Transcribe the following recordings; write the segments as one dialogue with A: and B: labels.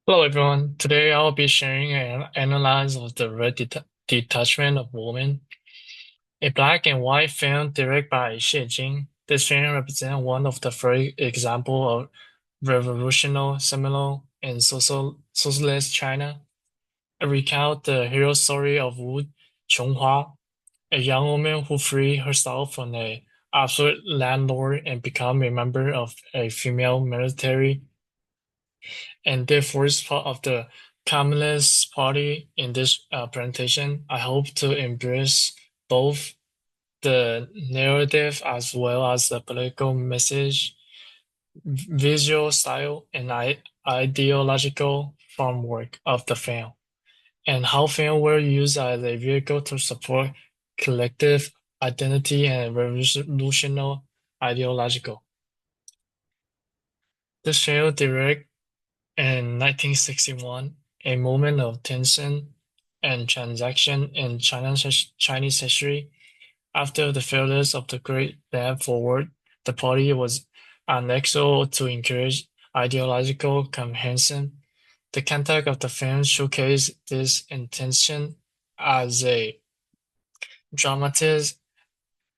A: Hello everyone. Today I'll be sharing an analysis of the Red Detachment of Women, a black and white film directed by Xie Jing. This film represents one of the first examples of revolutionary, seminal, and socialist China. It recounts the hero story of Wu Chonghua, a young woman who freed herself from a absolute landlord and become a member of a female military and therefore is part of the Communist Party. In this presentation, I hope to embrace both the narrative as well as the political message, visual style, and ideological framework of the film, and how film were used as a vehicle to support collective identity and revolutionary ideological. The film direct in 1961, a moment of tension and transaction in Chinese history. After the failures of the Great Leap Forward, the party was unable to encourage ideological comprehension. The context of the film showcased this intention as a dramatized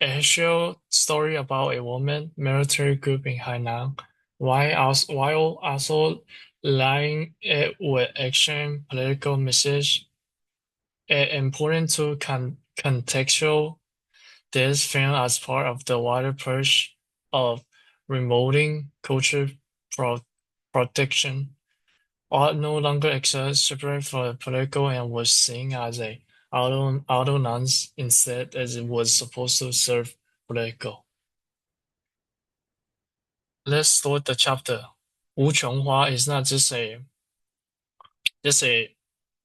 A: actual story about a woman military group in Hainan, while also lying it with extreme political message. It's important to contextual this film as part of the wider push of remoting culture pro protection. Art no longer exists separate from political and was seen as a autonomous instead as it was supposed to serve political. Let's start the chapter. Wu Chonghua is not just a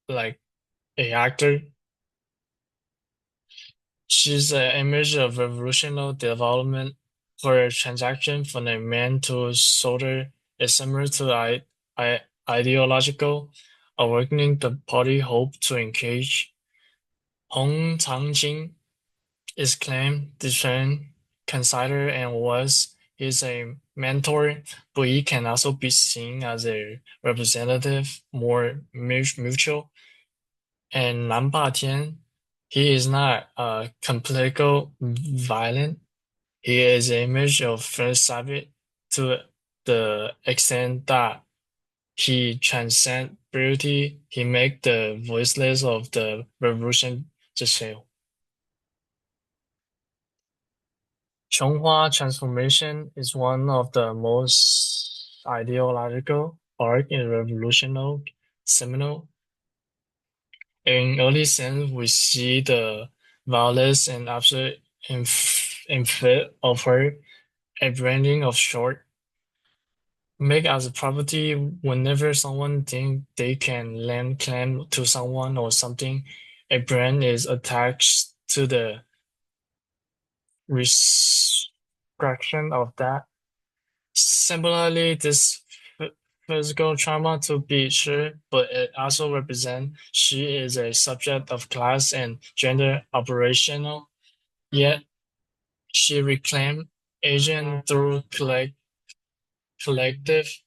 A: like a actor. She's an image of revolutionary development. Her transaction from a man to soldier is similar to I, ideological awakening the party hoped to engage. Hong Changjing is claimed discerned, considered, and was is a mentor, but he can also be seen as a representative, more mutual. And Nan Batian, he is not completely violent. He is an image of First Savage to the extent that he transcends beauty. He makes the voiceless of the revolution just fail. Chonghua transformation is one of the most ideological arc in revolutionary seminal. In early sense, we see the violence and absolute infit of her, a branding of short, make as a property whenever someone think they can land claim to someone or something, a brand is attached to the restriction of that. Similarly, this physical trauma to be sure, but it also represents she is a subject of class and gender operational, yet she reclaimed agent through collective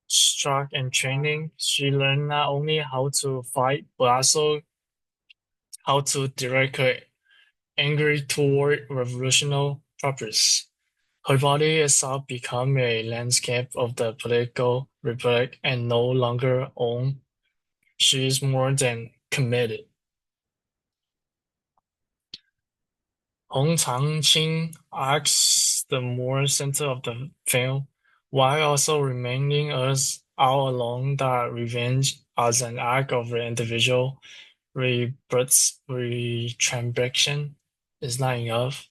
A: struck and training. She learned not only how to fight, but also how to direct her anger toward revolutionary purpose. Her body itself became a landscape of the political republic and no longer own. She is more than committed. Hong Changqing acts the more center of the film, while also reminding us all along that revenge as an act of individual retribution is not enough,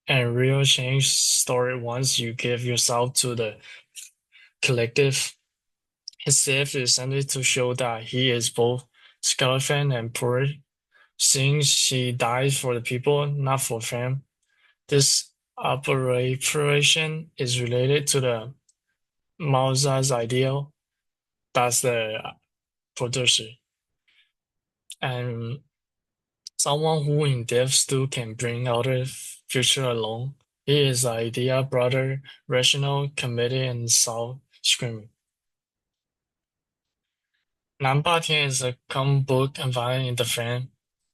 A: and real change starts once you give yourself to the collective. His death is intended to show that he is both skeleton and poor, since he dies for the people, not for fame. This operation is related to the Mao's ideal, that's the producer, and someone who in death still can bring out a future alone. He is the idea brother, rational, committed, and soul screaming. 南霸天is a comic book environment in the film.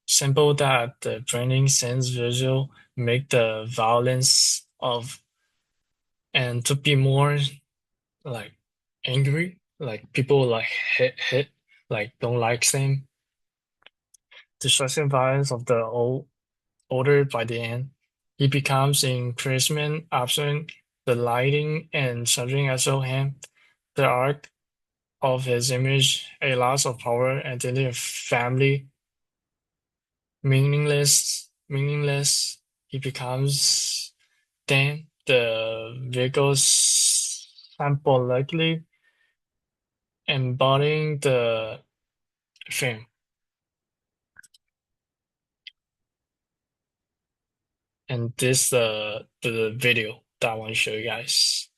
A: Simple that the branding sense visual make the violence of and to be more like angry, like people like hit, like don't like same. Destruction violence of the older by the end. He becomes increasingly absent, the lighting and shadowing also him. The arc of his image, a loss of power, identity of family, meaningless. He becomes then the vehicles symbolically embodying the film. And this the video that I want to show you guys.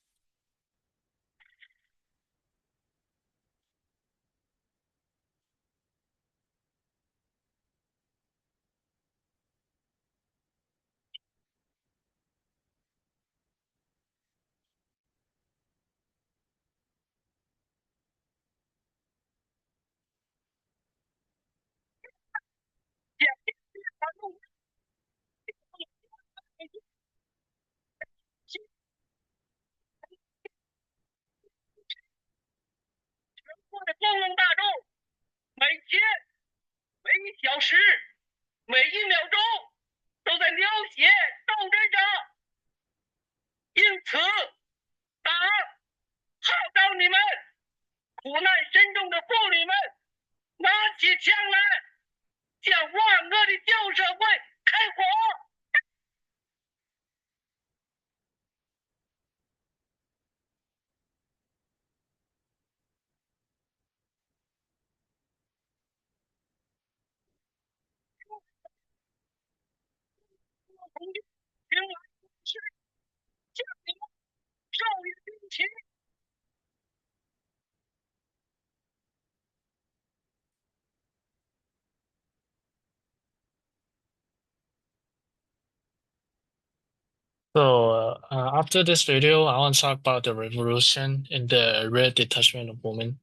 A: So after this video, I want to talk about the revolution in the red detachment of women.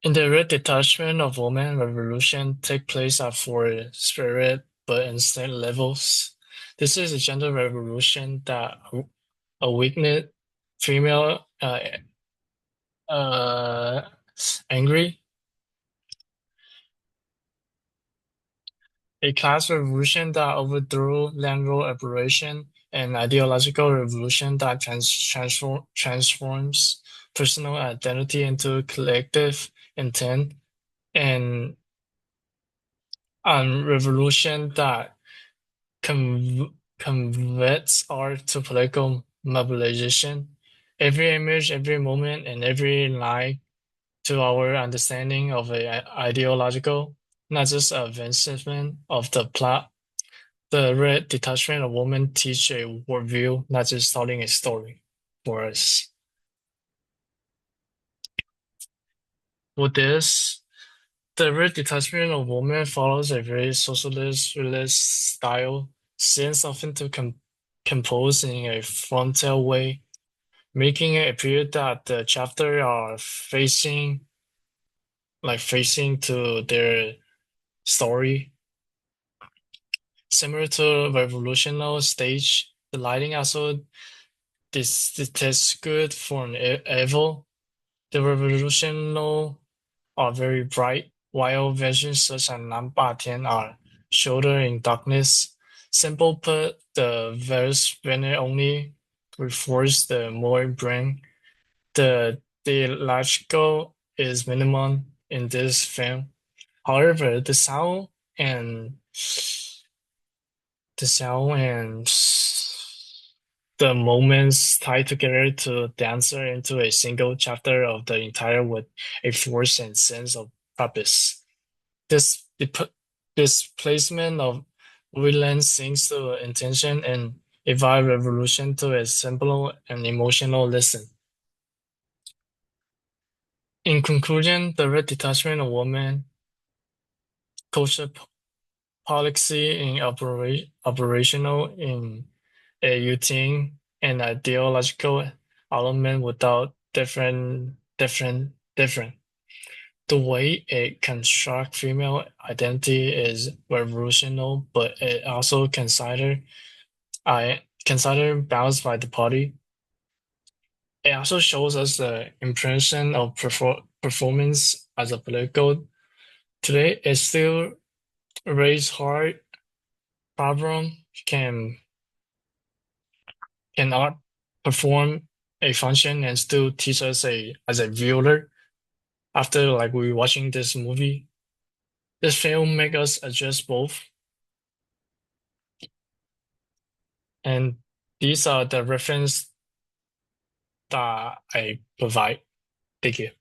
A: In the red detachment of women, revolution take place at four spirit but instinct levels. This is a gender revolution that awakened female uh, angry, a class revolution that overthrew land rule operation, an ideological revolution that transforms personal identity into collective intent, and a revolution that converts art to political mobilization. Every image, every moment, and every line to our understanding of a ideological, not just advancement of the plot. The red detachment of women teach a worldview, not just telling a story for us. With this, the red detachment of women follows a very socialist, realist style, scenes often to compose in a frontal way, making it appear that the chapter are facing to their story. Similar to revolutionary stage, the lighting also this good for an evil. The revolutionary are very bright, while visions such as Nanba are shorter in darkness. Simple put, the verse banner only reinforces the more brain. The logical is minimum in this film. However, and the sound and the moments tied together to dancer into a single chapter of the entire with a force and sense of purpose. This displacement of violence sinks to intention and a vibe revolution to a simple and emotional listen. In conclusion, the red detachment of women, culture policy in operational in a routine and ideological element without different. The way it constructs female identity is revolutionary, but it also considered balanced by the party. It also shows us the impression of performance as a political. Today, it still raises hard problem. Cannot perform a function and still teach us as a viewer after like we watching this movie. This film make us adjust both, and these are the reference that I provide. Thank you.